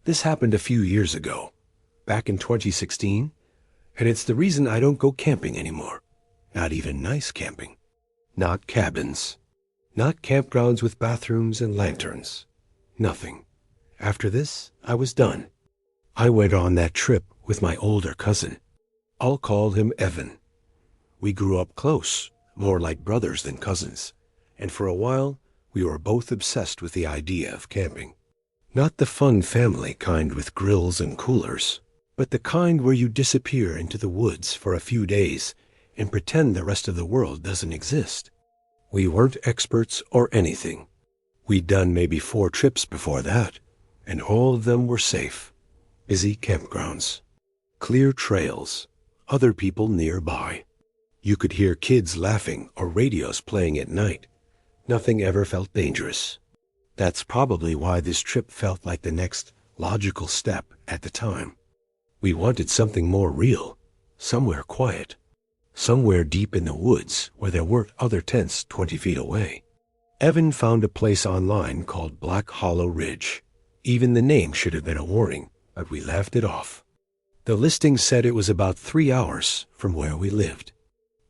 This happened a few years ago, back in 2016, and it's the reason I don't go camping anymore. Not even nice camping. Not cabins. Not campgrounds with bathrooms and lanterns. Nothing. After this, I was done. I went on that trip with my older cousin. I'll call him Evan. We grew up close, more like brothers than cousins, and for a while we were both obsessed with the idea of camping. Not the fun family kind with grills and coolers, but the kind where you disappear into the woods for a few days and pretend the rest of the world doesn't exist. We weren't experts or anything. We'd done maybe 4 trips before that, and all of them were safe. Busy campgrounds. Clear trails. Other people nearby. You could hear kids laughing or radios playing at night. Nothing ever felt dangerous. That's probably why this trip felt like the next logical step at the time. We wanted something more real, somewhere quiet, somewhere deep in the woods where there weren't other tents 20 feet away. Evan found a place online called Black Hollow Ridge. Even the name should have been a warning, but we laughed it off. The listing said it was about 3 hours from where we lived.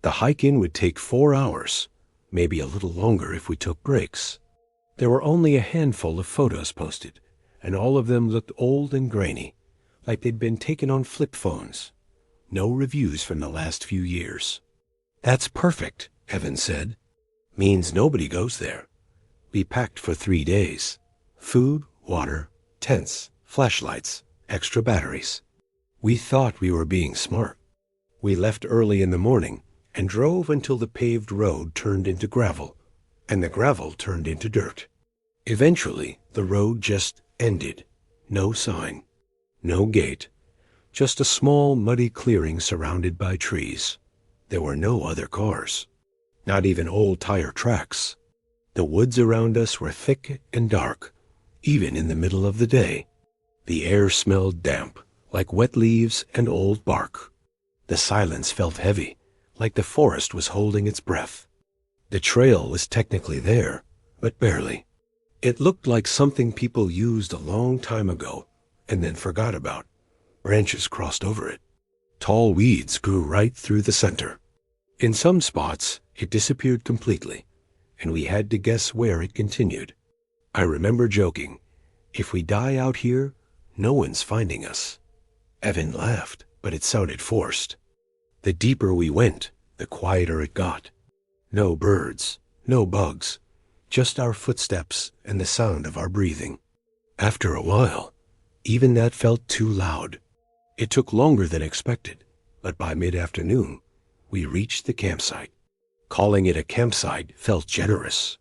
The hike-in would take 4 hours, maybe a little longer if we took breaks. There were only a handful of photos posted, and all of them looked old and grainy, like they'd been taken on flip phones. No reviews from the last few years. That's perfect, Evan said. Means nobody goes there. We packed for 3 days. Food, water, tents, flashlights, extra batteries. We thought we were being smart. We left early in the morning and drove until the paved road turned into gravel, and the gravel turned into dirt. Eventually, the road just ended. No sign. No gate. Just a small, muddy clearing surrounded by trees. There were no other cars. Not even old tire tracks. The woods around us were thick and dark, even in the middle of the day. The air smelled damp, like wet leaves and old bark. The silence felt heavy, like the forest was holding its breath. The trail was technically there, but barely. It looked like something people used a long time ago and then forgot about. Branches crossed over it. Tall weeds grew right through the center. In some spots, it disappeared completely, and we had to guess where it continued. I remember joking, if we die out here, no one's finding us. Evan laughed, but it sounded forced. The deeper we went, the quieter it got. No birds, no bugs, just our footsteps and the sound of our breathing. After a while, even that felt too loud. It took longer than expected, but by mid-afternoon, we reached the campsite. Calling it a campsite felt generous.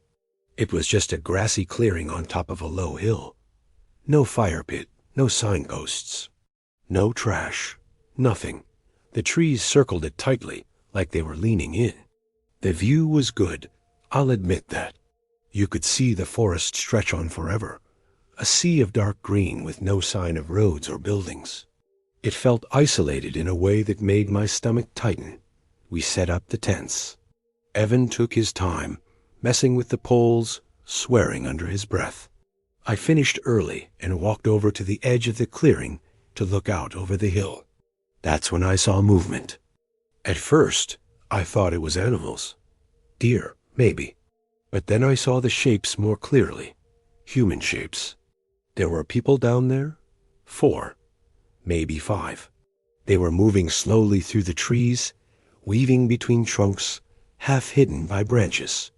It was just a grassy clearing on top of a low hill. No fire pit, no signposts. No trash, nothing. The trees circled it tightly, like they were leaning in. The view was good, I'll admit that. You could see the forest stretch on forever, a sea of dark green with no sign of roads or buildings. It felt isolated in a way that made my stomach tighten. We set up the tents. Evan took his time, messing with the poles, swearing under his breath. I finished early and walked over to the edge of the clearing to look out over the hill. That's when I saw movement. At first, I thought it was animals. Deer, maybe. But then I saw the shapes more clearly. Human shapes. There were people down there? 4. Maybe 5. They were moving slowly through the trees, weaving between trunks, half hidden by branches.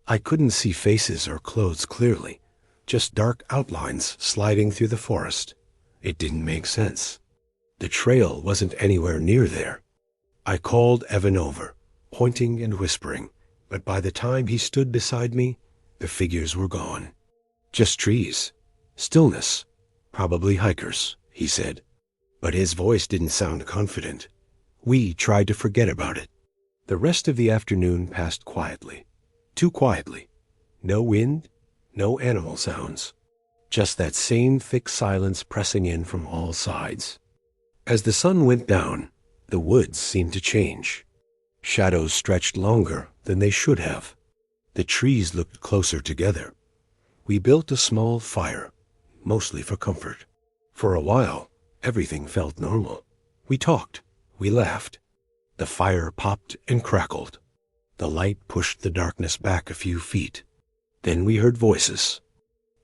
I couldn't see faces or clothes clearly, just dark outlines sliding through the forest. It didn't make sense. The trail wasn't anywhere near there. I called Evan over, pointing and whispering, but by the time he stood beside me, the figures were gone. Just trees. Stillness. Probably hikers, he said. But his voice didn't sound confident. We tried to forget about it. The rest of the afternoon passed quietly. Too quietly. No wind, no animal sounds. Just that same thick silence pressing in from all sides. As the sun went down, the woods seemed to change. Shadows stretched longer than they should have. The trees looked closer together. We built a small fire, mostly for comfort. For a while, everything felt normal. We talked, we laughed. The fire popped and crackled. The light pushed the darkness back a few feet. Then we heard voices.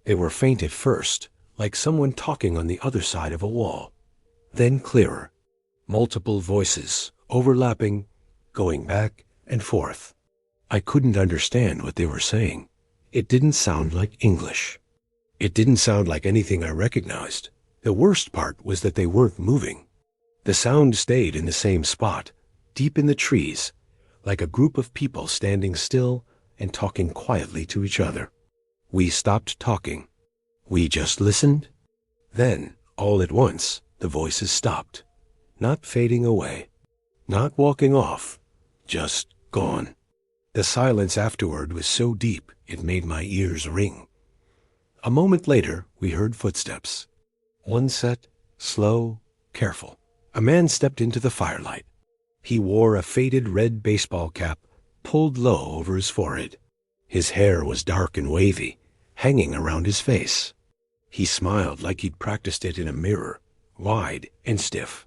They were faint at first, like someone talking on the other side of a wall. Then clearer. Multiple voices, overlapping, going back and forth. I couldn't understand what they were saying. It didn't sound like English. It didn't sound like anything I recognized. The worst part was that they weren't moving. The sound stayed in the same spot, deep in the trees, like a group of people standing still and talking quietly to each other. We stopped talking. We just listened. Then, all at once, the voices stopped, not fading away, not walking off, just gone. The silence afterward was so deep it made my ears ring. A moment later, we heard footsteps. One set, slow, careful. A man stepped into the firelight. He wore a faded red baseball cap, pulled low over his forehead. His hair was dark and wavy, hanging around his face. He smiled like he'd practiced it in a mirror, wide and stiff.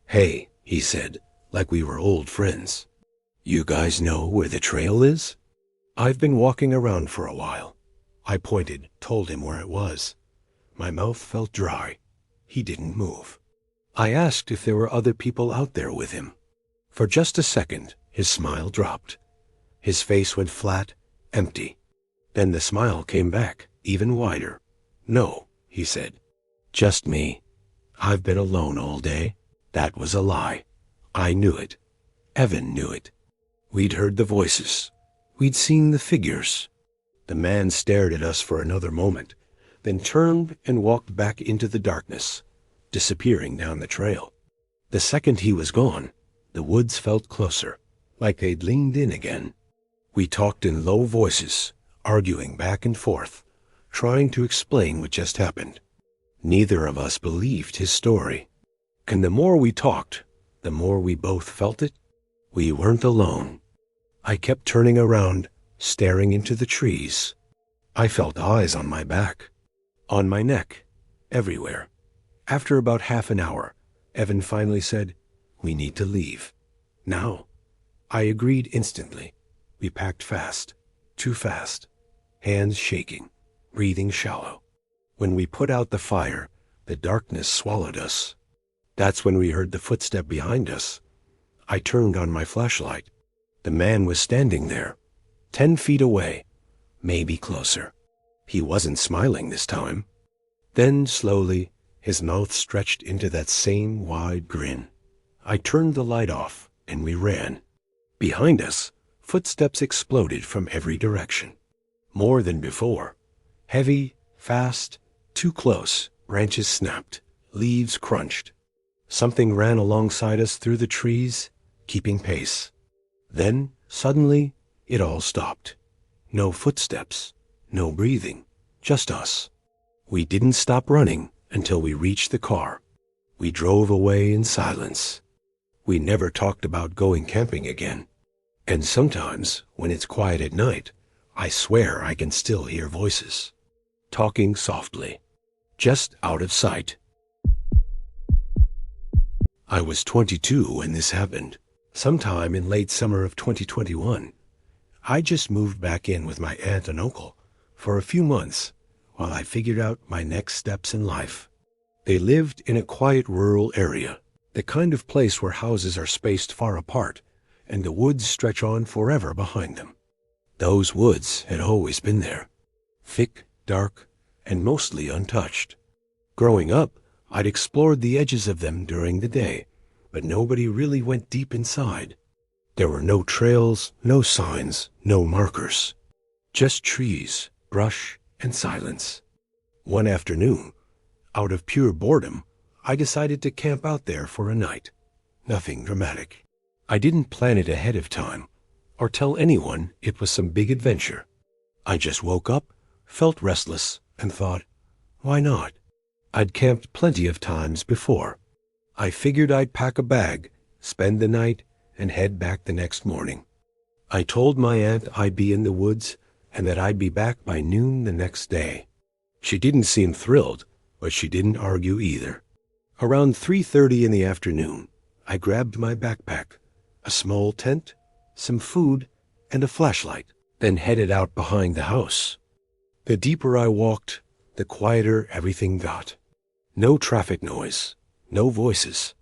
"Hey," he said, like we were old friends. "You guys know where the trail is?" "I've been walking around for a while." I pointed, told him where it was. My mouth felt dry. He didn't move. I asked if there were other people out there with him. For just a second, his smile dropped. His face went flat, empty. Then the smile came back, even wider. "No," he said. "Just me. I've been alone all day." That was a lie. I knew it. Evan knew it. We'd heard the voices. We'd seen the figures. The man stared at us for another moment, then turned and walked back into the darkness, disappearing down the trail. The second he was gone, the woods felt closer, like they'd leaned in again. We talked in low voices, arguing back and forth, trying to explain what just happened. Neither of us believed his story. And the more we talked, the more we both felt it. We weren't alone. I kept turning around, staring into the trees. I felt eyes on my back, on my neck, everywhere. After about half an hour, Evan finally said, "We need to leave. Now." I agreed instantly. We packed fast, too fast, hands shaking, breathing shallow. When we put out the fire, the darkness swallowed us. That's when we heard the footstep behind us. I turned on my flashlight. The man was standing there, 10 feet away, maybe closer. He wasn't smiling this time. Then, slowly, his mouth stretched into that same wide grin. I turned the light off, and we ran. Behind us, footsteps exploded from every direction. More than before. Heavy, fast, too close. Branches snapped. Leaves crunched. Something ran alongside us through the trees, keeping pace. Then, suddenly, it all stopped. No footsteps, no breathing, just us. We didn't stop running until we reached the car. We drove away in silence. We never talked about going camping again. And sometimes, when it's quiet at night, I swear I can still hear voices, talking softly, just out of sight. I was 22 when this happened, sometime in late summer of 2021. I just moved back in with my aunt and uncle for a few months while I figured out my next steps in life. They lived in a quiet rural area, the kind of place where houses are spaced far apart and the woods stretch on forever behind them. Those woods had always been there, thick, dark, and mostly untouched. Growing up, I'd explored the edges of them during the day, but nobody really went deep inside. There were no trails, no signs, no markers. Just trees, brush, and silence. One afternoon, out of pure boredom, I decided to camp out there for a night. Nothing dramatic. I didn't plan it ahead of time, or tell anyone it was some big adventure. I just woke up, felt restless, and thought, why not? I'd camped plenty of times before. I figured I'd pack a bag, spend the night, and head back the next morning. I told my aunt I'd be in the woods and that I'd be back by noon the next day. She didn't seem thrilled, but she didn't argue either. Around 3:30 in the afternoon, I grabbed my backpack, a small tent, some food, and a flashlight, then headed out behind the house. The deeper I walked, the quieter everything got. No traffic noise, no voices,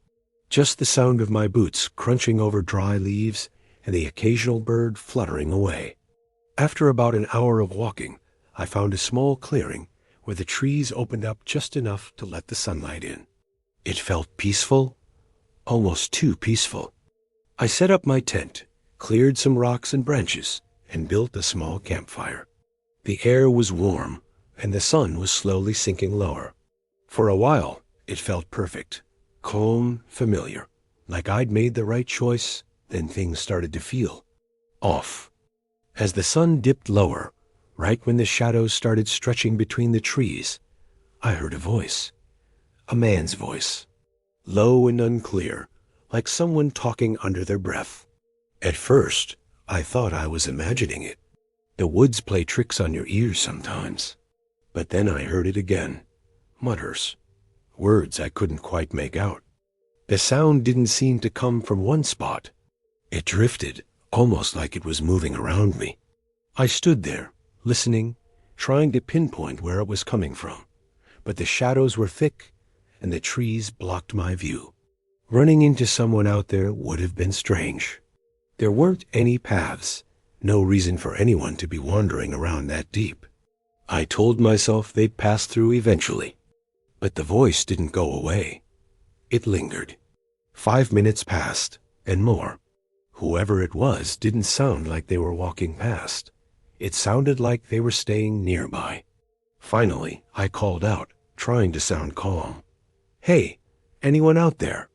just the sound of my boots crunching over dry leaves and the occasional bird fluttering away. After about an hour of walking, I found a small clearing where the trees opened up just enough to let the sunlight in. It felt peaceful, almost too peaceful. I set up my tent, cleared some rocks and branches, and built a small campfire. The air was warm, and the sun was slowly sinking lower. For a while, it felt perfect, calm, familiar, like I'd made the right choice. Then things started to feel off. As the sun dipped lower, right when the shadows started stretching between the trees, I heard a voice. A man's voice, low and unclear, like someone talking under their breath. At first, I thought I was imagining it. The woods play tricks on your ears sometimes. But then I heard it again. Mutters. Words I couldn't quite make out. The sound didn't seem to come from one spot. It drifted, almost like it was moving around me. I stood there, listening, trying to pinpoint where it was coming from. But the shadows were thick, and the trees blocked my view. Running into someone out there would have been strange. There weren't any paths, no reason for anyone to be wandering around that deep. I told myself they'd pass through eventually. But the voice didn't go away. It lingered. 5 minutes passed, and more. Whoever it was didn't sound like they were walking past. It sounded like they were staying nearby. Finally, I called out, trying to sound calm. "Hey, anyone out there?"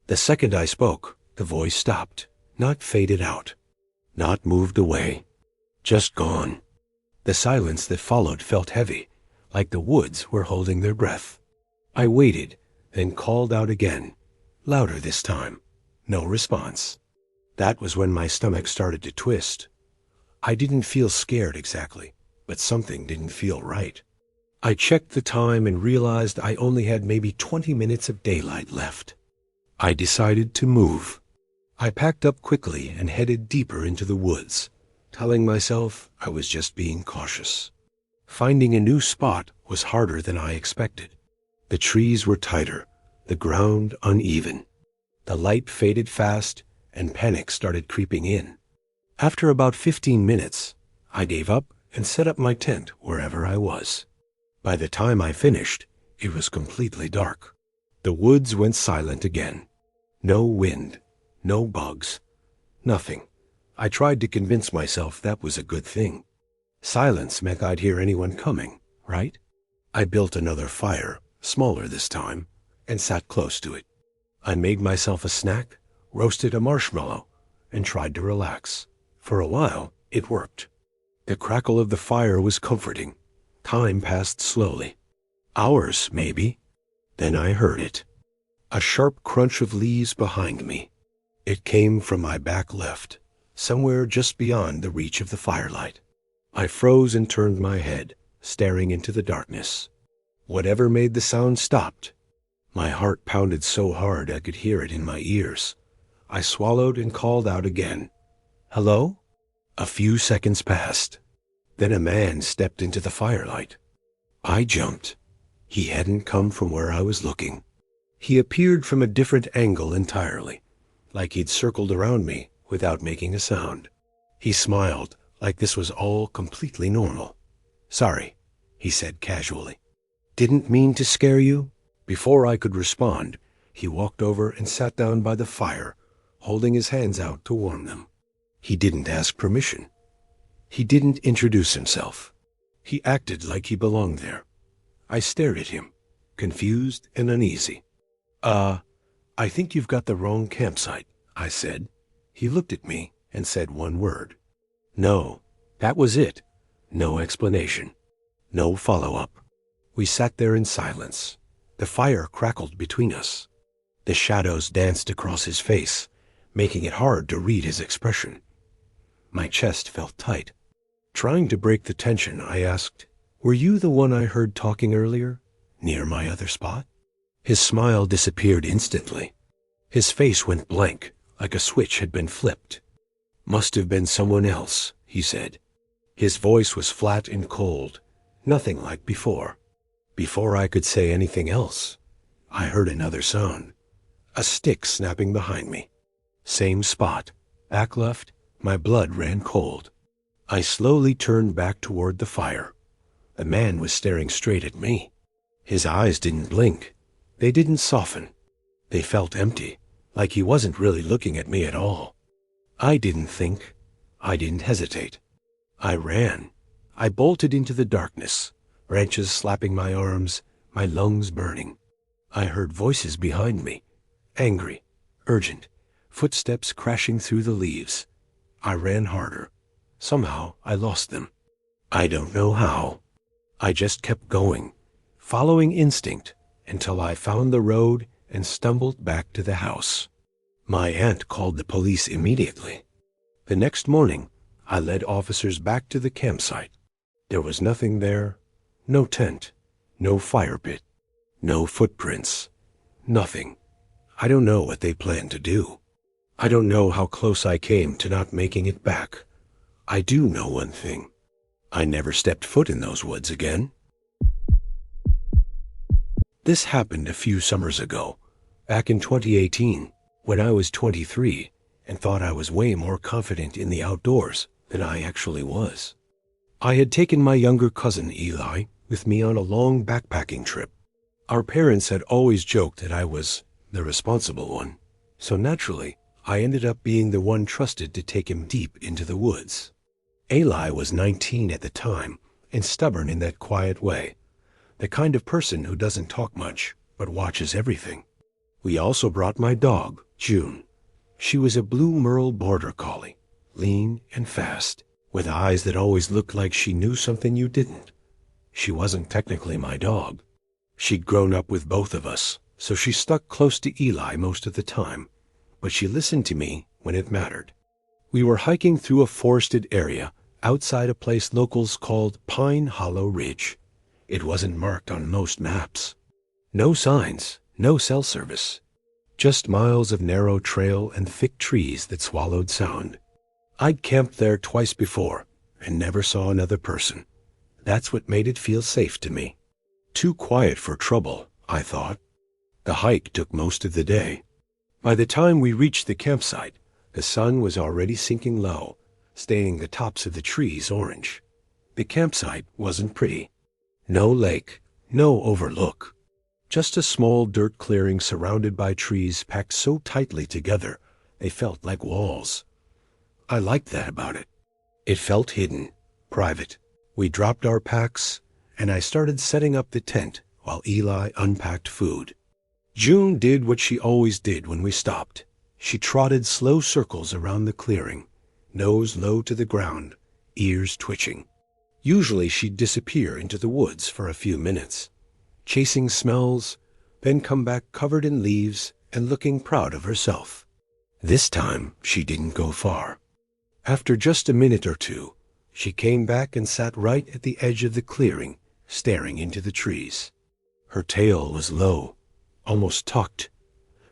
The second I spoke, the voice stopped, not faded out, not moved away, just gone. The silence that followed felt heavy, like the woods were holding their breath. I waited, then called out again, louder this time. No response. That was when my stomach started to twist. I didn't feel scared exactly, but something didn't feel right. I checked the time and realized I only had maybe 20 minutes of daylight left. I decided to move. I packed up quickly and headed deeper into the woods, telling myself I was just being cautious. Finding a new spot was harder than I expected. The trees were tighter, the ground uneven. The light faded fast, and panic started creeping in. After about 15 minutes, I gave up and set up my tent wherever I was. By the time I finished, it was completely dark. The woods went silent again. No wind, no bugs, nothing. I tried to convince myself that was a good thing. Silence meant I'd hear anyone coming, right? I built another fire, smaller this time, and sat close to it. I made myself a snack, roasted a marshmallow, and tried to relax. For a while, it worked. The crackle of the fire was comforting. Time passed slowly. Hours, maybe. Then I heard it. A sharp crunch of leaves behind me. It came from my back left, somewhere just beyond the reach of the firelight. I froze and turned my head, staring into the darkness. Whatever made the sound stopped. My heart pounded so hard I could hear it in my ears. I swallowed and called out again. "Hello?" A few seconds passed. Then a man stepped into the firelight. I jumped. He hadn't come from where I was looking. He appeared from a different angle entirely, like he'd circled around me without making a sound. He smiled, like this was all completely normal. "Sorry," he said casually. "Didn't mean to scare you?" Before I could respond, he walked over and sat down by the fire, holding his hands out to warm them. He didn't ask permission. He didn't introduce himself. He acted like he belonged there. I stared at him, confused and uneasy. I think you've got the wrong campsite," I said. He looked at me and said one word. No, that was it. No explanation. No follow-up. We sat there in silence. The fire crackled between us. The shadows danced across his face, making it hard to read his expression. My chest felt tight. Trying to break the tension, I asked, "Were you the one I heard talking earlier? Near my other spot? His smile disappeared instantly. His face went blank, like a switch had been flipped. Must have been someone else, he said. His voice was flat and cold, nothing like before. Before I could say anything else, I heard another sound. A stick snapping behind me. Same spot. Back left, my blood ran cold. I slowly turned back toward the fire. The man was staring straight at me. His eyes didn't blink. They didn't soften. They felt empty, like he wasn't really looking at me at all. I didn't think. I didn't hesitate. I ran. I bolted into the darkness, branches slapping my arms, my lungs burning. I heard voices behind me, angry, urgent, footsteps crashing through the leaves. I ran harder. Somehow I lost them. I don't know how. I just kept going, following instinct, until I found the road and stumbled back to the house. My aunt called the police immediately. The next morning, I led officers back to the campsite. There was nothing there, no tent, no fire pit, no footprints, nothing. I don't know what they planned to do. I don't know how close I came to not making it back. I do know one thing. I never stepped foot in those woods again. This happened a few summers ago, back in 2018, when I was 23 and thought I was way more confident in the outdoors than I actually was. I had taken my younger cousin Eli with me on a long backpacking trip. Our parents had always joked that I was the responsible one, so naturally, I ended up being the one trusted to take him deep into the woods. Eli was 19 at the time and stubborn in that quiet way, the kind of person who doesn't talk much but watches everything. We also brought my dog, June. She was a blue Merle border collie, lean and fast, with eyes that always looked like she knew something you didn't. She wasn't technically my dog. She'd grown up with both of us, so she stuck close to Eli most of the time, but she listened to me when it mattered. We were hiking through a forested area outside a place locals called Pine Hollow Ridge. It wasn't marked on most maps. No signs, no cell service. Just miles of narrow trail and thick trees that swallowed sound. I'd camped there twice before and never saw another person. That's what made it feel safe to me. Too quiet for trouble, I thought. The hike took most of the day. By the time we reached the campsite, the sun was already sinking low, staining the tops of the trees orange. The campsite wasn't pretty. No lake, no overlook. Just a small dirt clearing surrounded by trees packed so tightly together they felt like walls. I liked that about it. It felt hidden, private. We dropped our packs, and I started setting up the tent while Eli unpacked food. June did what she always did when we stopped. She trotted slow circles around the clearing, nose low to the ground, ears twitching. Usually she'd disappear into the woods for a few minutes, chasing smells, then come back covered in leaves and looking proud of herself. This time she didn't go far. After just a minute or two, she came back and sat right at the edge of the clearing, staring into the trees. Her tail was low, almost tucked.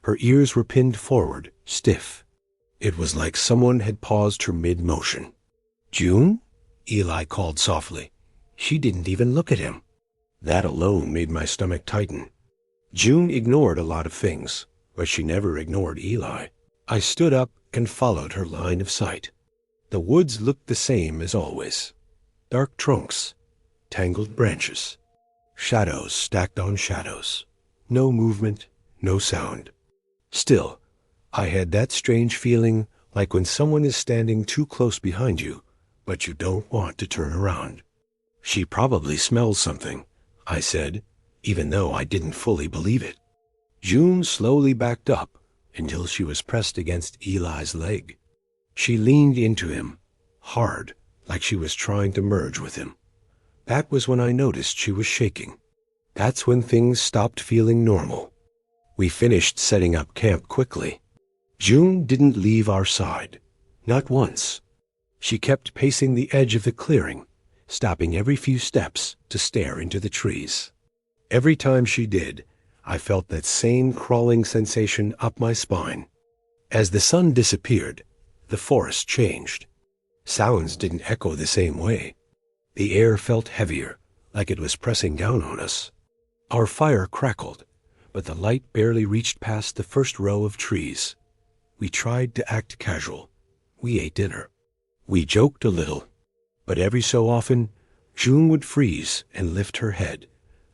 Her ears were pinned forward, stiff. It was like someone had paused her mid-motion. "June?" Eli called softly. She didn't even look at him. That alone made my stomach tighten. June ignored a lot of things, but she never ignored Eli. I stood up and followed her line of sight. The woods looked the same as always. Dark trunks, tangled branches, shadows stacked on shadows. No movement, no sound. Still, I had that strange feeling like when someone is standing too close behind you, but you don't want to turn around. "She probably smells something," I said, even though I didn't fully believe it. June slowly backed up until she was pressed against Eli's leg. She leaned into him, hard, like she was trying to merge with him. That was when I noticed she was shaking. That's when things stopped feeling normal. We finished setting up camp quickly. June didn't leave our side, not once. She kept pacing the edge of the clearing, stopping every few steps to stare into the trees. Every time she did, I felt that same crawling sensation up my spine. As the sun disappeared, the forest changed. Sounds didn't echo the same way. The air felt heavier, like it was pressing down on us. Our fire crackled, but the light barely reached past the first row of trees. We tried to act casual. We ate dinner. We joked a little, but every so often, June would freeze and lift her head,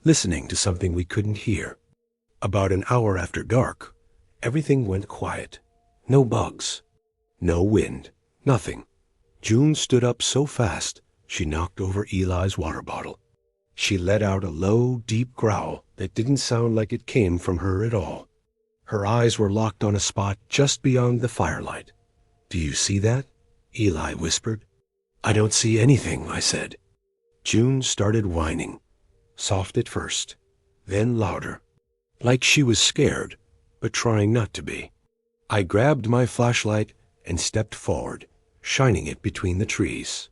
listening to something we couldn't hear. About an hour after dark, everything went quiet. No bugs. No wind. Nothing. June stood up so fast, she knocked over Eli's water bottle. She let out a low, deep growl that didn't sound like it came from her at all. Her eyes were locked on a spot just beyond the firelight. "Do you see that?" Eli whispered. "I don't see anything," I said. June started whining, soft at first, then louder, like she was scared, but trying not to be. I grabbed my flashlight and stepped forward, shining it between the trees.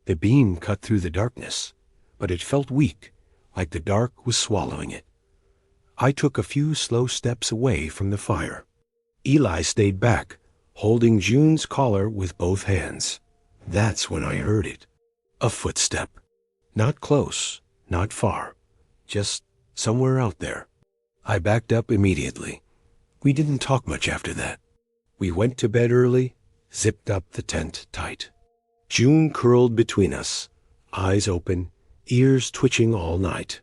The beam cut through the darkness, but it felt weak, like the dark was swallowing it. I took a few slow steps away from the fire. Eli stayed back, holding June's collar with both hands. That's when I heard it. A footstep. Not close, not far, just somewhere out there. I backed up immediately. We didn't talk much after that. We went to bed early, zipped up the tent tight. June curled between us, eyes open, ears twitching all night.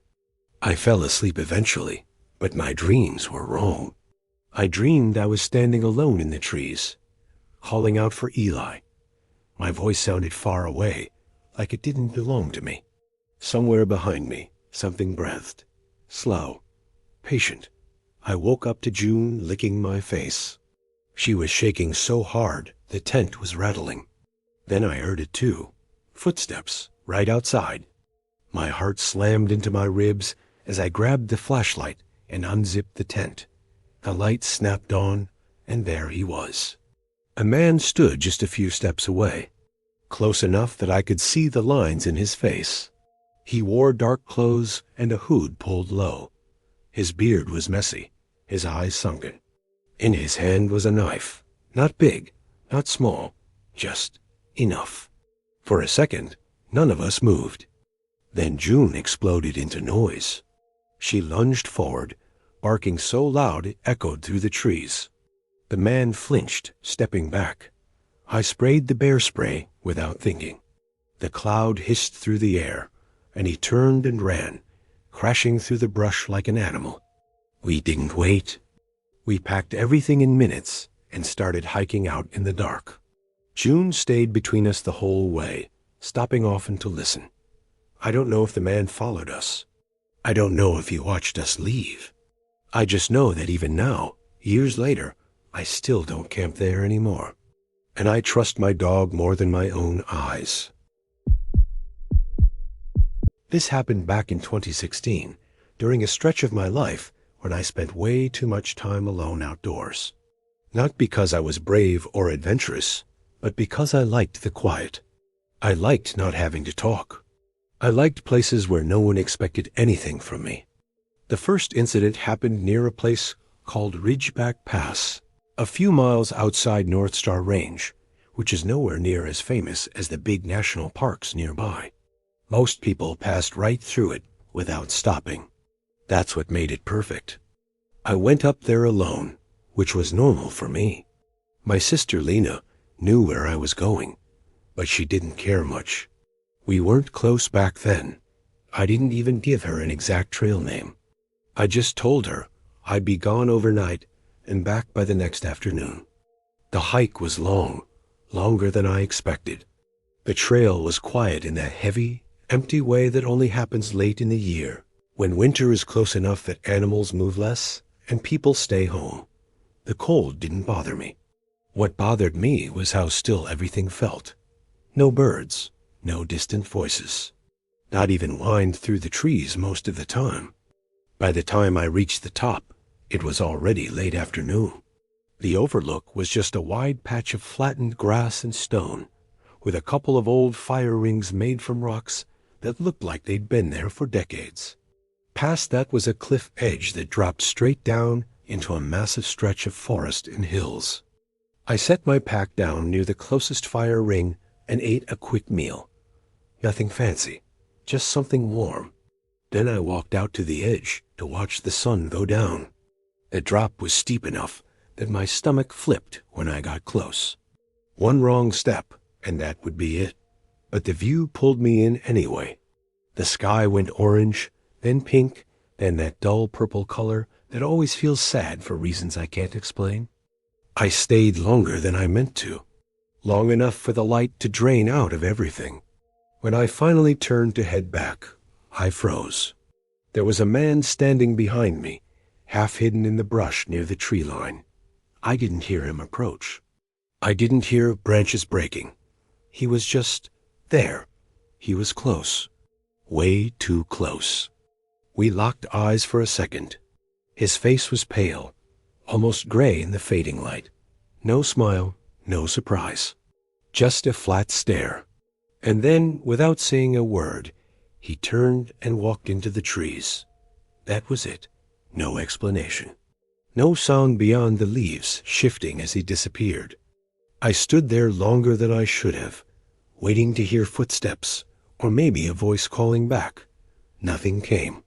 I fell asleep eventually, but my dreams were wrong. I dreamed I was standing alone in the trees, calling out for Eli. My voice sounded far away, like it didn't belong to me. Somewhere behind me, something breathed, slow, patient. I woke up to June licking my face. She was shaking so hard the tent was rattling. Then I heard it too. Footsteps, right outside. My heart slammed into my ribs as I grabbed the flashlight and unzipped the tent. The light snapped on, and there he was. A man stood just a few steps away, close enough that I could see the lines in his face. He wore dark clothes and a hood pulled low. His beard was messy, his eyes sunken. In his hand was a knife, not big, not small, just enough. For a second, none of us moved. Then June exploded into noise. She lunged forward, barking so loud it echoed through the trees. The man flinched, stepping back. I sprayed the bear spray without thinking. The cloud hissed through the air, and he turned and ran, crashing through the brush like an animal. We didn't wait. We packed everything in minutes and started hiking out in the dark. June stayed between us the whole way, stopping often to listen. I don't know if the man followed us. I don't know if he watched us leave. I just know that even now, years later, I still don't camp there anymore. And I trust my dog more than my own eyes. This happened back in 2016, during a stretch of my life when I spent way too much time alone outdoors. Not because I was brave or adventurous, but because I liked the quiet. I liked not having to talk. I liked places where no one expected anything from me. The first incident happened near a place called Ridgeback Pass, a few miles outside North Star Range, which is nowhere near as famous as the big national parks nearby. Most people passed right through it without stopping. That's what made it perfect. I went up there alone, which was normal for me. My sister Lena knew where I was going, but she didn't care much. We weren't close back then. I didn't even give her an exact trail name. I just told her I'd be gone overnight and back by the next afternoon. The hike was long, longer than I expected. The trail was quiet in that heavy, empty way that only happens late in the year, when winter is close enough that animals move less and people stay home. The cold didn't bother me. What bothered me was how still everything felt. No birds, no distant voices. Not even whined through the trees most of the time. By the time I reached the top, it was already late afternoon. The overlook was just a wide patch of flattened grass and stone, with a couple of old fire rings made from rocks that looked like they'd been there for decades. Past that was a cliff edge that dropped straight down into a massive stretch of forest and hills. I set my pack down near the closest fire ring and ate a quick meal. Nothing fancy, just something warm. Then I walked out to the edge to watch the sun go down. The drop was steep enough that my stomach flipped when I got close. One wrong step, and that would be it. But the view pulled me in anyway. The sky went orange, then pink, then that dull purple color that always feels sad for reasons I can't explain. I stayed longer than I meant to, long enough for the light to drain out of everything. When I finally turned to head back, I froze. There was a man standing behind me, half hidden in the brush near the tree line. I didn't hear him approach. I didn't hear branches breaking. He was just there. He was close. Way too close. We locked eyes for a second. His face was pale, almost gray in the fading light. No smile, no surprise. Just a flat stare. And then, without saying a word, he turned and walked into the trees. That was it. No explanation. No sound beyond the leaves shifting as he disappeared. I stood there longer than I should have, waiting to hear footsteps, or maybe a voice calling back. Nothing came.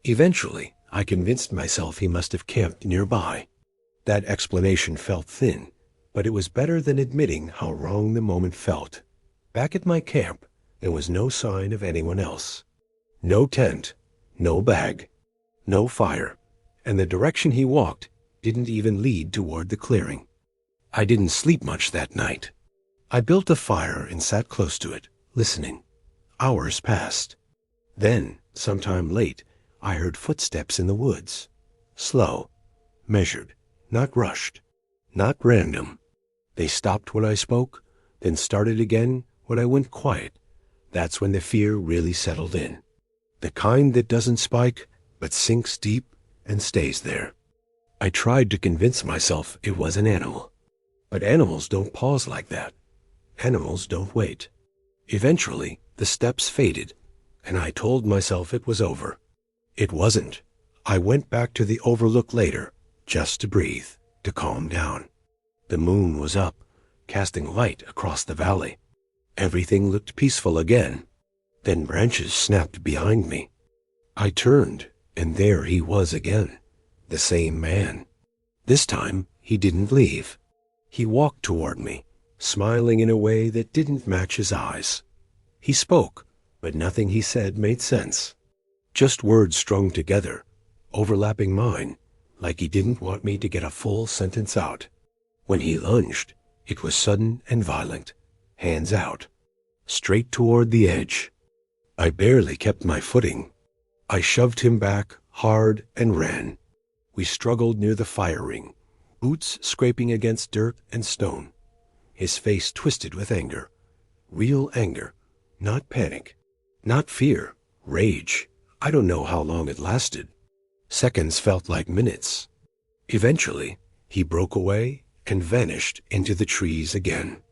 Eventually, I convinced myself he must have camped nearby. That explanation felt thin, but it was better than admitting how wrong the moment felt. Back at my camp, there was no sign of anyone else. No tent, no bag, no fire, and the direction he walked didn't even lead toward the clearing. I didn't sleep much that night. I built a fire and sat close to it, listening. Hours passed. Then, sometime late, I heard footsteps in the woods. Slow, measured, not rushed, not random. They stopped when I spoke, then started again when I went quiet. That's when the fear really settled in. The kind that doesn't spike, but sinks deep and stays there. I tried to convince myself it was an animal. But animals don't pause like that. Animals don't wait. Eventually, the steps faded, and I told myself it was over. It wasn't. I went back to the overlook later, just to breathe, to calm down. The moon was up, casting light across the valley. Everything looked peaceful again. Then branches snapped behind me. I turned, and there he was again, the same man. This time, he didn't leave. He walked toward me, smiling in a way that didn't match his eyes. He spoke, but nothing he said made sense. Just words strung together, overlapping mine, like he didn't want me to get a full sentence out. When he lunged, it was sudden and violent, hands out, straight toward the edge. I barely kept my footing. I shoved him back hard and ran. We struggled near the fire ring, boots scraping against dirt and stone. His face twisted with anger. Real anger, not panic, not fear, rage. I don't know how long it lasted. Seconds felt like minutes. Eventually, he broke away and vanished into the trees again.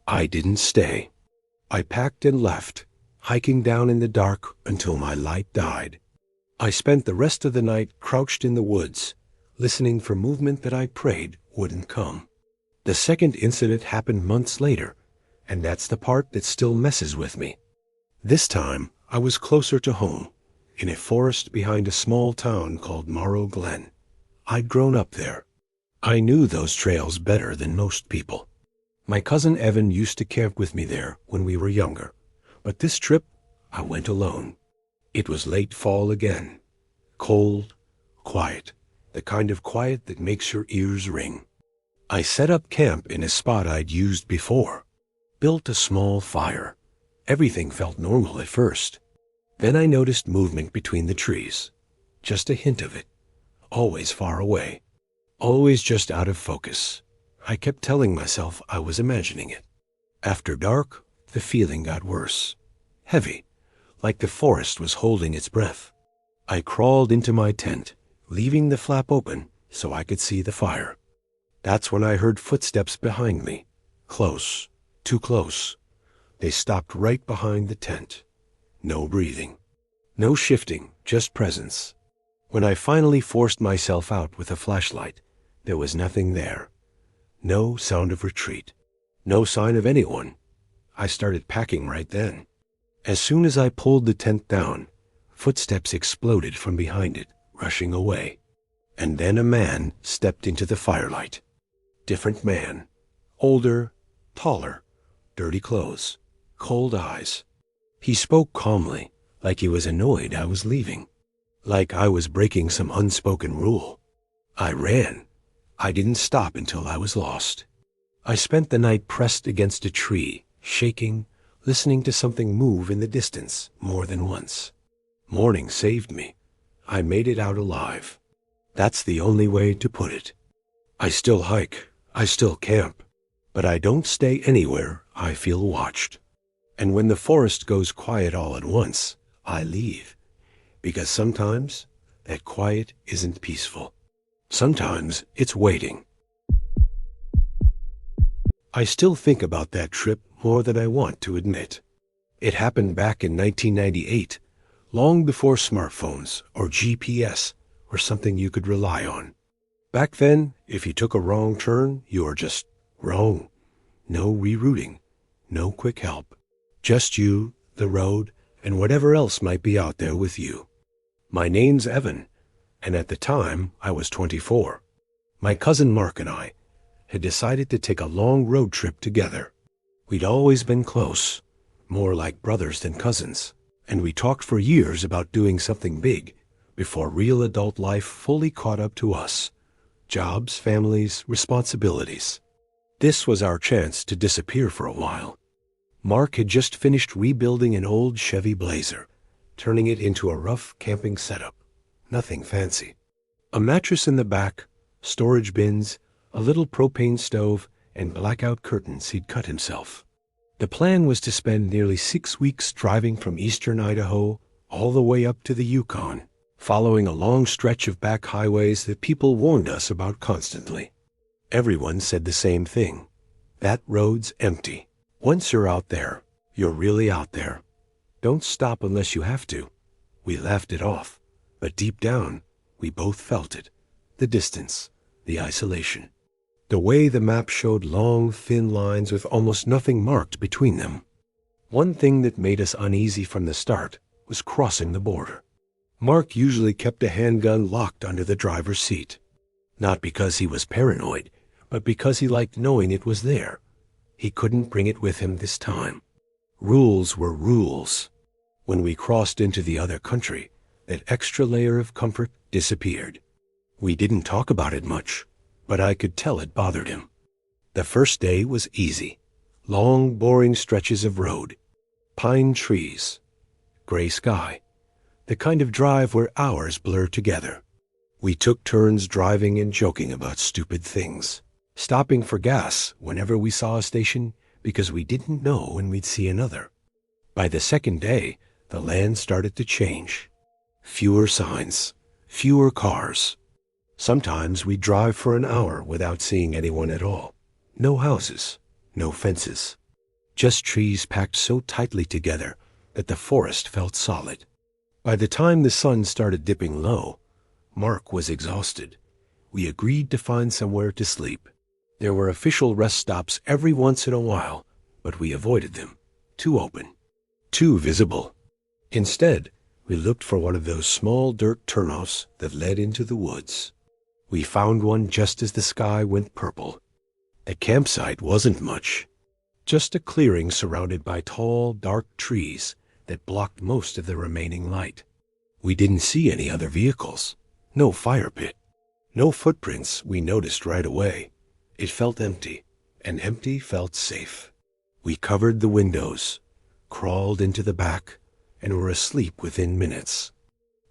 I didn't stay. I packed and left, hiking down in the dark until my light died. I spent the rest of the night crouched in the woods, listening for movement that I prayed wouldn't come. The second incident happened months later, and that's the part that still messes with me. This time, I was closer to home, in a forest behind a small town called Morrow Glen. I'd grown up there. I knew those trails better than most people. My cousin Evan used to camp with me there when we were younger, but this trip, I went alone. It was late fall again. Cold, quiet, the kind of quiet that makes your ears ring. I set up camp in a spot I'd used before, built a small fire. Everything felt normal at first. Then I noticed movement between the trees, just a hint of it, always far away, always just out of focus. I kept telling myself I was imagining it. After dark, the feeling got worse, heavy, like the forest was holding its breath. I crawled into my tent, leaving the flap open so I could see the fire. That's when I heard footsteps behind me, close, too close. They stopped right behind the tent. No breathing. No shifting, just presence. When I finally forced myself out with a flashlight, there was nothing there. No sound of retreat. No sign of anyone. I started packing right then. As soon as I pulled the tent down, footsteps exploded from behind it, rushing away. And then a man stepped into the firelight. Different man. Older, taller, dirty clothes, cold eyes. He spoke calmly, like he was annoyed I was leaving. Like I was breaking some unspoken rule. I ran. I didn't stop until I was lost. I spent the night pressed against a tree, shaking, listening to something move in the distance more than once. Morning saved me. I made it out alive. That's the only way to put it. I still hike. I still camp. But I don't stay anywhere I feel watched. And when the forest goes quiet all at once, I leave. Because sometimes that quiet isn't peaceful. Sometimes it's waiting. I still think about that trip more than I want to admit. It happened back in 1998, long before smartphones or GPS were something you could rely on. Back then, if you took a wrong turn, you were just wrong. No rerouting, no quick help. Just you, the road, and whatever else might be out there with you. My name's Evan, and at the time I was 24. My cousin Mark and I had decided to take a long road trip together. We'd always been close, more like brothers than cousins, and we talked for years about doing something big before real adult life fully caught up to us. Jobs, families, responsibilities. This was our chance to disappear for a while. Mark had just finished rebuilding an old Chevy Blazer, turning it into a rough camping setup. Nothing fancy. A mattress in the back, storage bins, a little propane stove, and blackout curtains he'd cut himself. The plan was to spend nearly 6 weeks driving from eastern Idaho all the way up to the Yukon, following a long stretch of back highways that people warned us about constantly. Everyone said the same thing. That road's empty. Once you're out there, you're really out there. Don't stop unless you have to. We laughed it off, but deep down, we both felt it. The distance, the isolation. The way the map showed long, thin lines with almost nothing marked between them. One thing that made us uneasy from the start was crossing the border. Mark usually kept a handgun locked under the driver's seat. Not because he was paranoid, but because he liked knowing it was there. He couldn't bring it with him this time. Rules were rules. When we crossed into the other country, that extra layer of comfort disappeared. We didn't talk about it much, but I could tell it bothered him. The first day was easy. Long, boring stretches of road. Pine trees. Gray sky. The kind of drive where hours blur together. We took turns driving and joking about stupid things. Stopping for gas whenever we saw a station because we didn't know when we'd see another. By the second day, the land started to change. Fewer signs, fewer cars. Sometimes we'd drive for an hour without seeing anyone at all. No houses, no fences. Just trees packed so tightly together that the forest felt solid. By the time the sun started dipping low, Mark was exhausted. We agreed to find somewhere to sleep. There were official rest stops every once in a while, but we avoided them. Too open. Too visible. Instead, we looked for one of those small dirt turnoffs that led into the woods. We found one just as the sky went purple. The campsite wasn't much. Just a clearing surrounded by tall, dark trees that blocked most of the remaining light. We didn't see any other vehicles. No fire pit. No footprints we noticed right away. It felt empty, and empty felt safe. We covered the windows, crawled into the back, and were asleep within minutes.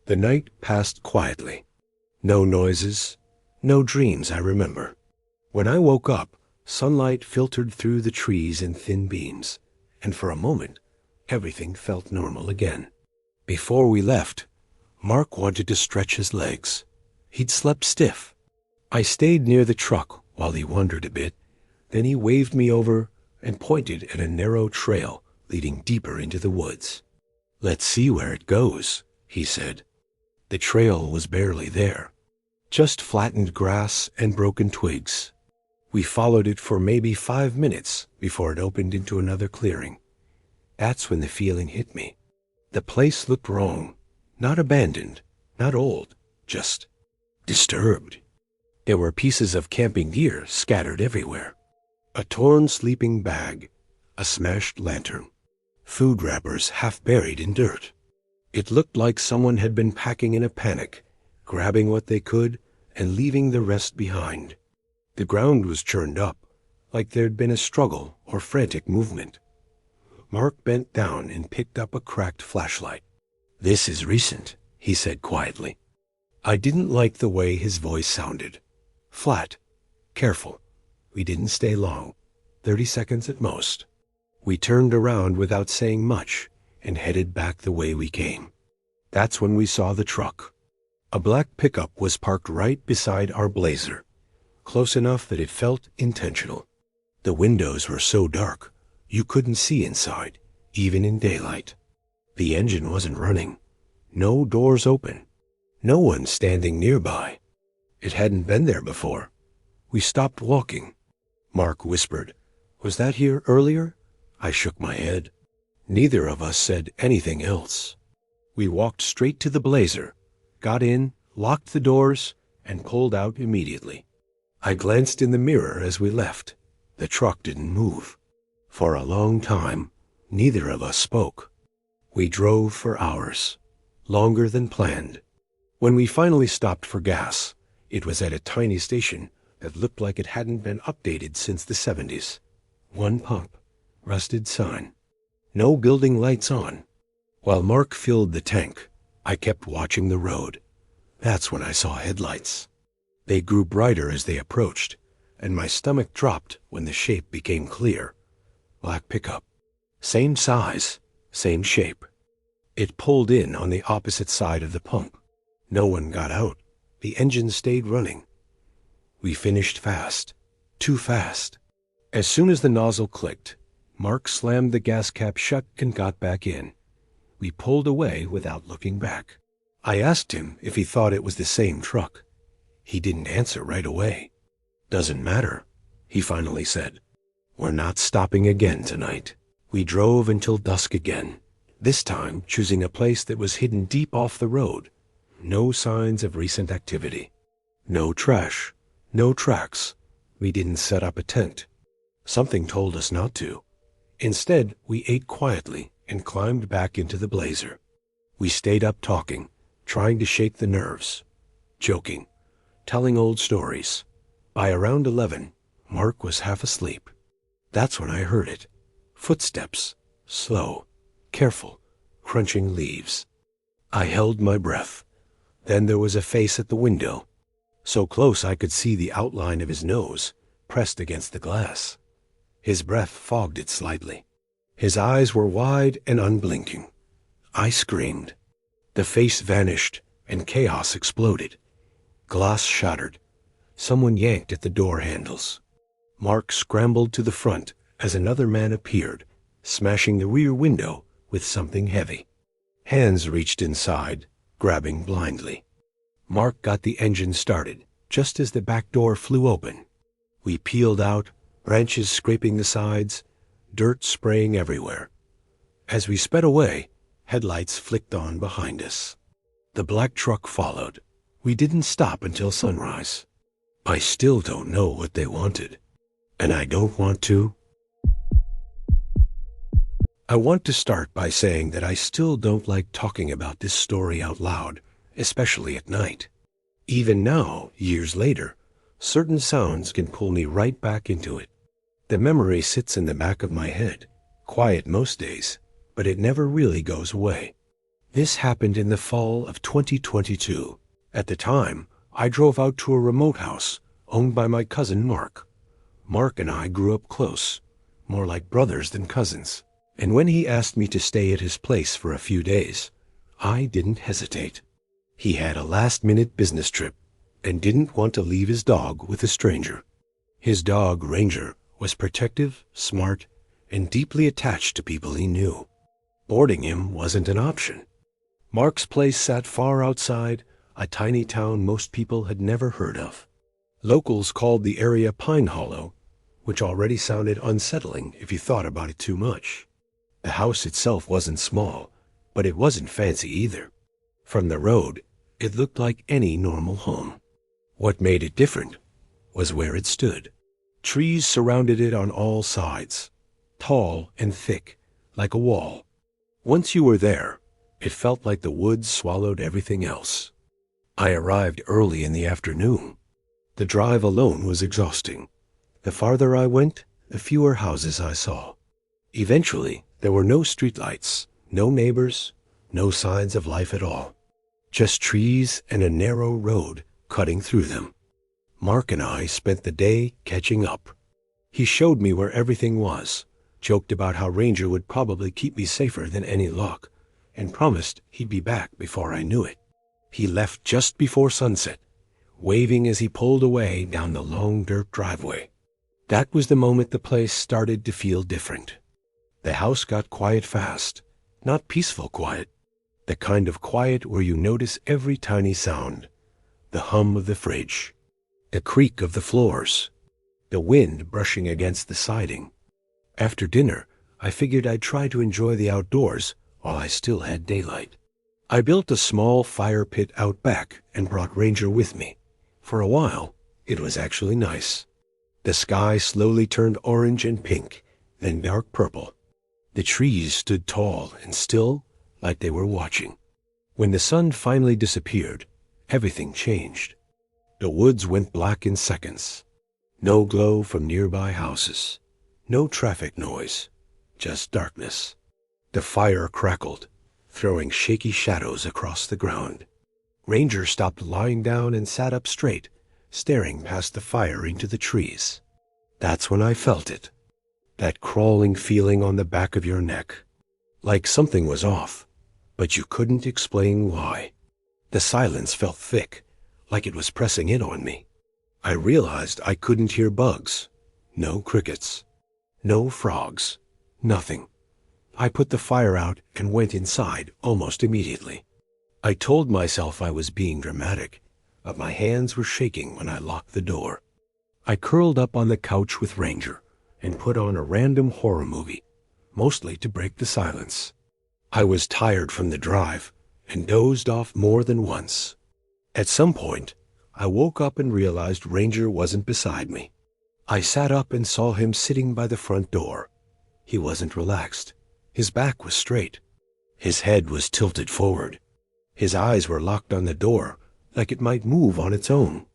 The night passed quietly. No noises, no dreams I remember. When I woke up, sunlight filtered through the trees in thin beams, and for a moment, everything felt normal again. Before we left, Mark wanted to stretch his legs. He'd slept stiff. I stayed near the truck while he wondered a bit. Then he waved me over and pointed at a narrow trail leading deeper into the woods. "Let's see where it goes," he said. The trail was barely there, just flattened grass and broken twigs. We followed it for maybe 5 minutes before it opened into another clearing. That's when the feeling hit me. The place looked wrong, not abandoned, not old, just disturbed. There were pieces of camping gear scattered everywhere. A torn sleeping bag, a smashed lantern, food wrappers half buried in dirt. It looked like someone had been packing in a panic, grabbing what they could and leaving the rest behind. The ground was churned up, like there'd been a struggle or frantic movement. Mark bent down and picked up a cracked flashlight. "This is recent," he said quietly. I didn't like the way his voice sounded. Flat, careful. We didn't stay long, 30 seconds at most. We turned around without saying much and headed back the way we came. That's when we saw the truck. A black pickup was parked right beside our Blazer, close enough that it felt intentional. The windows were so dark, you couldn't see inside, even in daylight. The engine wasn't running. No doors open. No one standing nearby. It hadn't been there before. We stopped walking. Mark whispered, "Was that here earlier?" I shook my head. Neither of us said anything else. We walked straight to the Blazer, got in, locked the doors, and pulled out immediately. I glanced in the mirror as we left. The truck didn't move. For a long time, neither of us spoke. We drove for hours, longer than planned. When we finally stopped for gas, it was at a tiny station that looked like it hadn't been updated since the 70s. One pump, rusted sign. No building lights on. While Mark filled the tank, I kept watching the road. That's when I saw headlights. They grew brighter as they approached, and my stomach dropped when the shape became clear. Black pickup. Same size, same shape. It pulled in on the opposite side of the pump. No one got out. The engine stayed running. We finished fast. Too fast. As soon as the nozzle clicked, Mark slammed the gas cap shut and got back in. We pulled away without looking back. I asked him if he thought it was the same truck. He didn't answer right away. "Doesn't matter," he finally said. "We're not stopping again tonight." We drove until dusk again, this time choosing a place that was hidden deep off the road. No signs of recent activity. No trash. No tracks. We didn't set up a tent. Something told us not to. Instead, we ate quietly and climbed back into the Blazer. We stayed up talking, trying to shake the nerves, joking, telling old stories. By around 11, Mark was half asleep. That's when I heard it. Footsteps, slow, careful, crunching leaves. I held my breath. Then there was a face at the window, so close I could see the outline of his nose pressed against the glass. His breath fogged it slightly. His eyes were wide and unblinking. I screamed. The face vanished and chaos exploded. Glass shattered. Someone yanked at the door handles. Mark scrambled to the front as another man appeared, smashing the rear window with something heavy. Hands reached inside, grabbing blindly. Mark got the engine started just as the back door flew open. We peeled out, branches scraping the sides, dirt spraying everywhere. As we sped away, headlights flicked on behind us. The black truck followed. We didn't stop until sunrise. I still don't know what they wanted, and I don't want to. I want to start by saying that I still don't like talking about this story out loud, especially at night. Even now, years later, certain sounds can pull me right back into it. The memory sits in the back of my head, quiet most days, but it never really goes away. This happened in the fall of 2022. At the time, I drove out to a remote house owned by my cousin Mark. Mark and I grew up close, more like brothers than cousins. And when he asked me to stay at his place for a few days, I didn't hesitate. He had a last-minute business trip and didn't want to leave his dog with a stranger. His dog, Ranger, was protective, smart, and deeply attached to people he knew. Boarding him wasn't an option. Mark's place sat far outside a tiny town most people had never heard of. Locals called the area Pine Hollow, which already sounded unsettling if you thought about it too much. The house itself wasn't small, but it wasn't fancy either. From the road, it looked like any normal home. What made it different was where it stood. Trees surrounded it on all sides, tall and thick, like a wall. Once you were there, it felt like the woods swallowed everything else. I arrived early in the afternoon. The drive alone was exhausting. The farther I went, the fewer houses I saw. Eventually, there were no streetlights, no neighbors, no signs of life at all. Just trees and a narrow road cutting through them. Mark and I spent the day catching up. He showed me where everything was, joked about how Ranger would probably keep me safer than any lock, and promised he'd be back before I knew it. He left just before sunset, waving as he pulled away down the long dirt driveway. That was the moment the place started to feel different. The house got quiet fast, not peaceful quiet, the kind of quiet where you notice every tiny sound, the hum of the fridge, the creak of the floors, the wind brushing against the siding. After dinner, I figured I'd try to enjoy the outdoors while I still had daylight. I built a small fire pit out back and brought Ranger with me. For a while, it was actually nice. The sky slowly turned orange and pink, then dark purple. The trees stood tall and still, like they were watching. When the sun finally disappeared, everything changed. The woods went black in seconds. No glow from nearby houses. No traffic noise. Just darkness. The fire crackled, throwing shaky shadows across the ground. Ranger stopped lying down and sat up straight, staring past the fire into the trees. That's when I felt it. That crawling feeling on the back of your neck. Like something was off, but you couldn't explain why. The silence felt thick, like it was pressing in on me. I realized I couldn't hear bugs. No crickets. No frogs. Nothing. I put the fire out and went inside almost immediately. I told myself I was being dramatic, but my hands were shaking when I locked the door. I curled up on the couch with Ranger and put on a random horror movie, mostly to break the silence. I was tired from the drive and dozed off more than once. At some point, I woke up and realized Ranger wasn't beside me. I sat up and saw him sitting by the front door. He wasn't relaxed. His back was straight. His head was tilted forward. His eyes were locked on the door, like it might move on its own.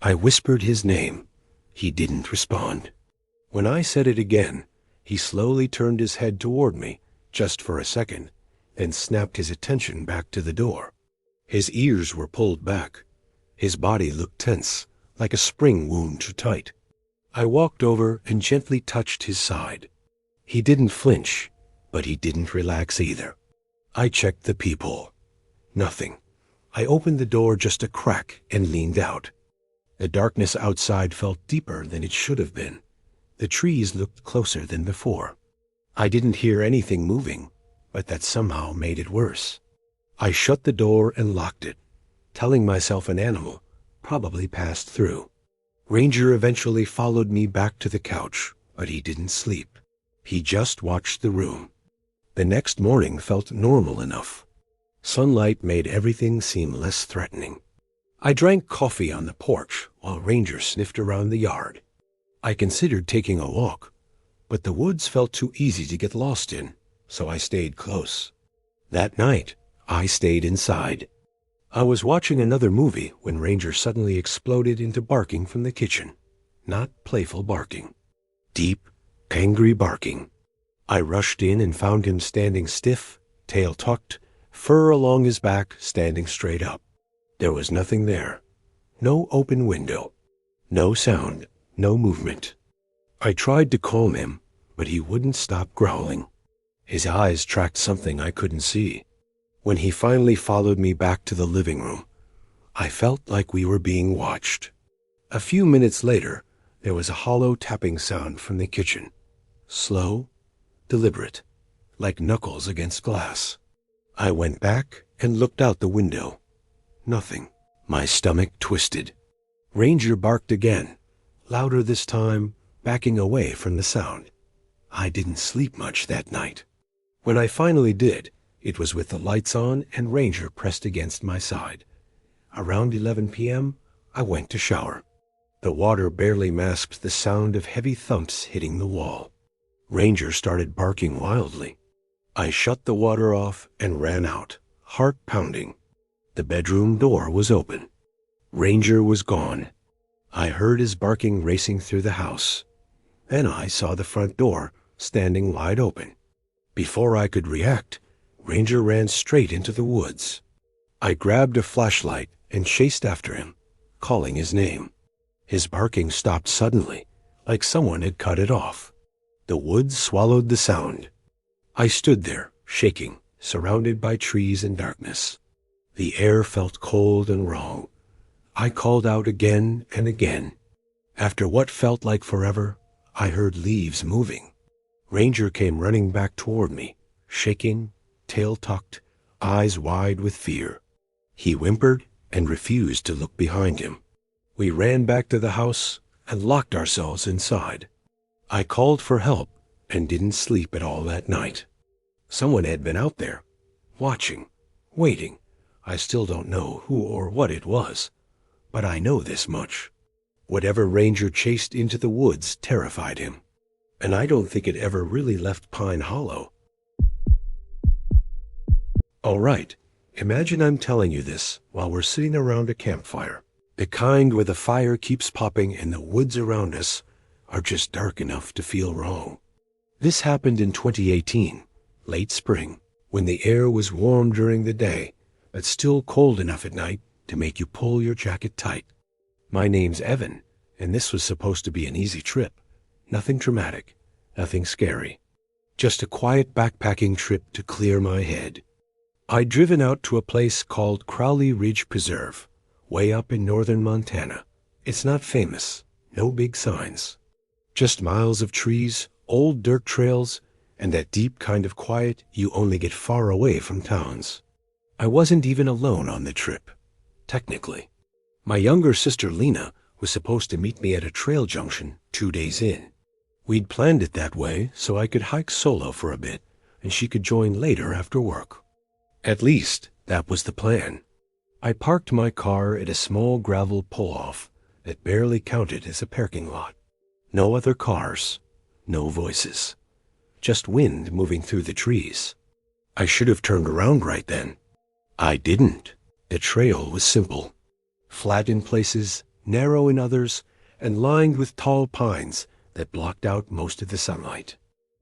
I whispered his name. He didn't respond. When I said it again, he slowly turned his head toward me, just for a second, then snapped his attention back to the door. His ears were pulled back. His body looked tense, like a spring wound too tight. I walked over and gently touched his side. He didn't flinch, but he didn't relax either. I checked the peephole. Nothing. I opened the door just a crack and leaned out. The darkness outside felt deeper than it should have been. The trees looked closer than before. I didn't hear anything moving, but that somehow made it worse. I shut the door and locked it, telling myself an animal probably passed through. Ranger eventually followed me back to the couch, but he didn't sleep. He just watched the room. The next morning felt normal enough. Sunlight made everything seem less threatening. I drank coffee on the porch while Ranger sniffed around the yard. I considered taking a walk, but the woods felt too easy to get lost in, so I stayed close. That night, I stayed inside. I was watching another movie when Ranger suddenly exploded into barking from the kitchen. Not playful barking. Deep, angry barking. I rushed in and found him standing stiff, tail tucked, fur along his back standing straight up. There was nothing there. No open window. No sound. No movement. I tried to calm him, but he wouldn't stop growling. His eyes tracked something I couldn't see. When he finally followed me back to the living room, I felt like we were being watched. A few minutes later, there was a hollow tapping sound from the kitchen. Slow, deliberate, like knuckles against glass. I went back and looked out the window. Nothing. My stomach twisted. Ranger barked again, louder this time, backing away from the sound. I didn't sleep much that night. When I finally did, it was with the lights on and Ranger pressed against my side. Around 11 p.m., I went to shower. The water barely masked the sound of heavy thumps hitting the wall. Ranger started barking wildly. I shut the water off and ran out, heart pounding. The bedroom door was open. Ranger was gone. I heard his barking racing through the house. Then I saw the front door standing wide open. Before I could react, Ranger ran straight into the woods. I grabbed a flashlight and chased after him, calling his name. His barking stopped suddenly, like someone had cut it off. The woods swallowed the sound. I stood there, shaking, surrounded by trees and darkness. The air felt cold and wrong. I called out again and again. After what felt like forever, I heard leaves moving. Ranger came running back toward me, shaking, tail tucked, eyes wide with fear. He whimpered and refused to look behind him. We ran back to the house and locked ourselves inside. I called for help and didn't sleep at all that night. Someone had been out there, watching, waiting. I still don't know who or what it was, but I know this much. Whatever Ranger chased into the woods terrified him, and I don't think it ever really left Pine Hollow. All right, imagine I'm telling you this while we're sitting around a campfire. The kind where the fire keeps popping and the woods around us are just dark enough to feel wrong. This happened in 2018, late spring, when the air was warm during the day, but still cold enough at night to make you pull your jacket tight. My name's Evan, and this was supposed to be an easy trip. Nothing dramatic, nothing scary. Just a quiet backpacking trip to clear my head. I'd driven out to a place called Crowley Ridge Preserve, way up in northern Montana. It's not famous, no big signs. Just miles of trees, old dirt trails, and that deep kind of quiet you only get far away from towns. I wasn't even alone on the trip, technically. My younger sister Lena was supposed to meet me at a trail junction 2 days in. We'd planned it that way so I could hike solo for a bit, and she could join later after work. At least, that was the plan. I parked my car at a small gravel pull-off that barely counted as a parking lot. No other cars, no voices. Just wind moving through the trees. I should have turned around right then. I didn't. The trail was simple. Flat in places, narrow in others, and lined with tall pines that blocked out most of the sunlight.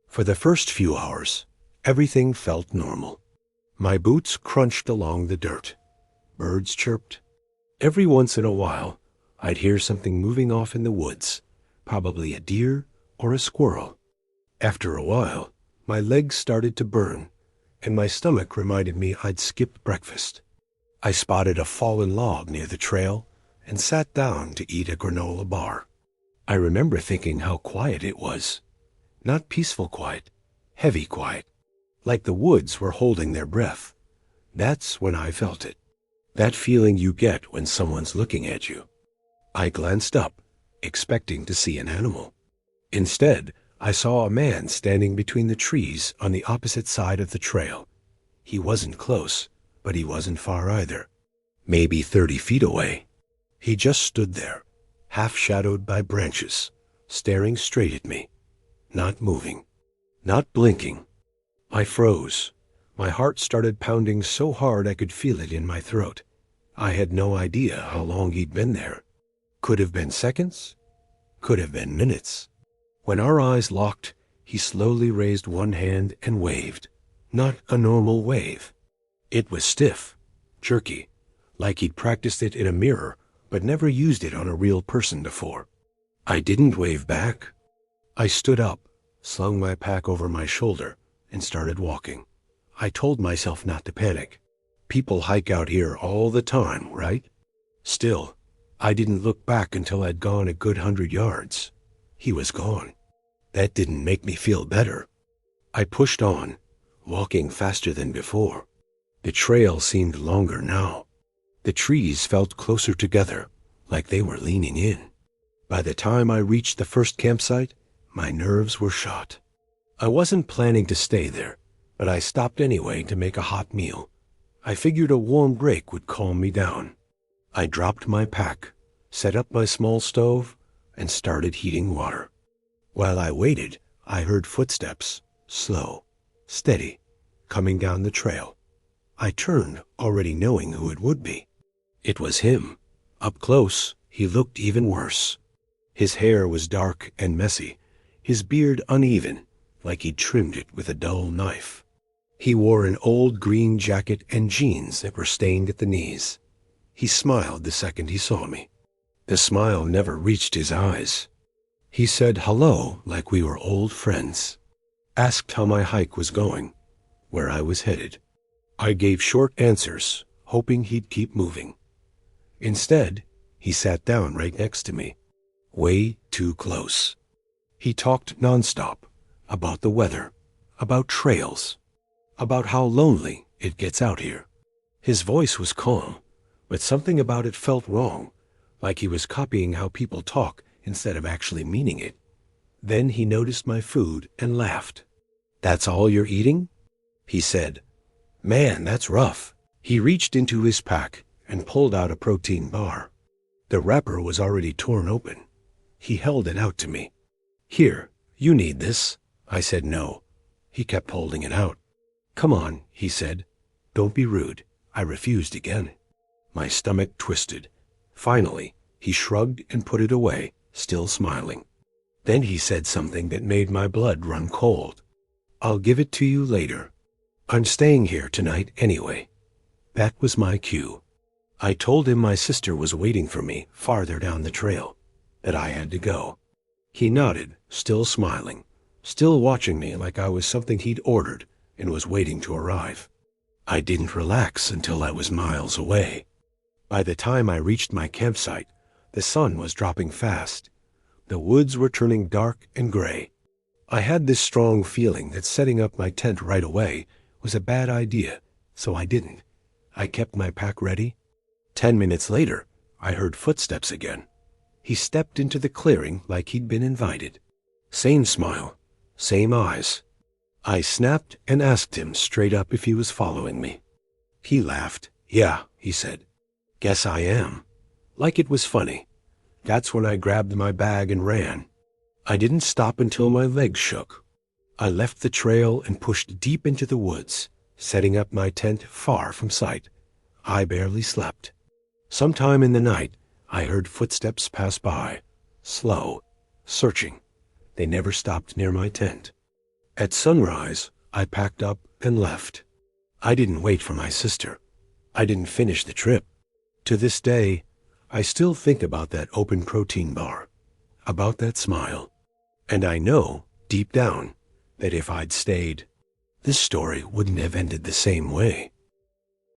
For the first few hours, everything felt normal. My boots crunched along the dirt. Birds chirped. Every once in a while, I'd hear something moving off in the woods, probably a deer or a squirrel. After a while, my legs started to burn, and my stomach reminded me I'd skipped breakfast. I spotted a fallen log near the trail and sat down to eat a granola bar. I remember thinking how quiet it was. Not peaceful quiet, heavy quiet, like the woods were holding their breath. That's when I felt it. That feeling you get when someone's looking at you. I glanced up, expecting to see an animal. Instead, I saw a man standing between the trees on the opposite side of the trail. He wasn't close, but he wasn't far either. Maybe 30 feet away. He just stood there, half shadowed by branches, staring straight at me. Not moving. Not blinking. I froze. My heart started pounding so hard I could feel it in my throat. I had no idea how long he'd been there. Could have been seconds. Could have been minutes. When our eyes locked, he slowly raised one hand and waved. Not a normal wave. It was stiff, jerky, like he'd practiced it in a mirror, but never used it on a real person before. I didn't wave back. I stood up, slung my pack over my shoulder, and started walking. I told myself not to panic. People hike out here all the time, right? Still, I didn't look back until I'd gone a good 100 yards. He was gone. That didn't make me feel better. I pushed on, walking faster than before. The trail seemed longer now. The trees felt closer together, like they were leaning in. By the time I reached the first campsite, my nerves were shot. I wasn't planning to stay there, but I stopped anyway to make a hot meal. I figured a warm break would calm me down. I dropped my pack, set up my small stove, and started heating water. While I waited, I heard footsteps, slow, steady, coming down the trail. I turned, already knowing who it would be. It was him. Up close, he looked even worse. His hair was dark and messy, his beard uneven, like he'd trimmed it with a dull knife. He wore an old green jacket and jeans that were stained at the knees. He smiled the second he saw me. The smile never reached his eyes. He said hello like we were old friends. Asked how my hike was going, where I was headed. I gave short answers, hoping he'd keep moving. Instead, he sat down right next to me, way too close. He talked nonstop about the weather, about trails, about how lonely it gets out here. His voice was calm, but something about it felt wrong, like he was copying how people talk instead of actually meaning it. Then he noticed my food and laughed. "That's all you're eating?" he said. "Man, that's rough." He reached into his pack and pulled out a protein bar. The wrapper was already torn open. He held it out to me. "Here, you need this." I said no. He kept holding it out. "Come on," he said. "Don't be rude." I refused again. My stomach twisted. Finally, he shrugged and put it away, still smiling. Then he said something that made my blood run cold. "I'll give it to you later. I'm staying here tonight anyway." That was my cue. I told him my sister was waiting for me farther down the trail, that I had to go. He nodded, still smiling, still watching me like I was something he'd ordered and was waiting to arrive. I didn't relax until I was miles away. By the time I reached my campsite, the sun was dropping fast. The woods were turning dark and gray. I had this strong feeling that setting up my tent right away was a bad idea, so I didn't. I kept my pack ready. 10 minutes later, I heard footsteps again. He stepped into the clearing like he'd been invited. Same smile, same eyes. I snapped and asked him straight up if he was following me. He laughed. "Yeah," he said. "Guess I am." Like it was funny. That's when I grabbed my bag and ran. I didn't stop until my legs shook. I left the trail and pushed deep into the woods, setting up my tent far from sight. I barely slept. Sometime in the night, I heard footsteps pass by, slow, searching. They never stopped near my tent. At sunrise, I packed up and left. I didn't wait for my sister. I didn't finish the trip. To this day, I still think about that open protein bar, about that smile. And I know, deep down, that if I'd stayed, this story wouldn't have ended the same way.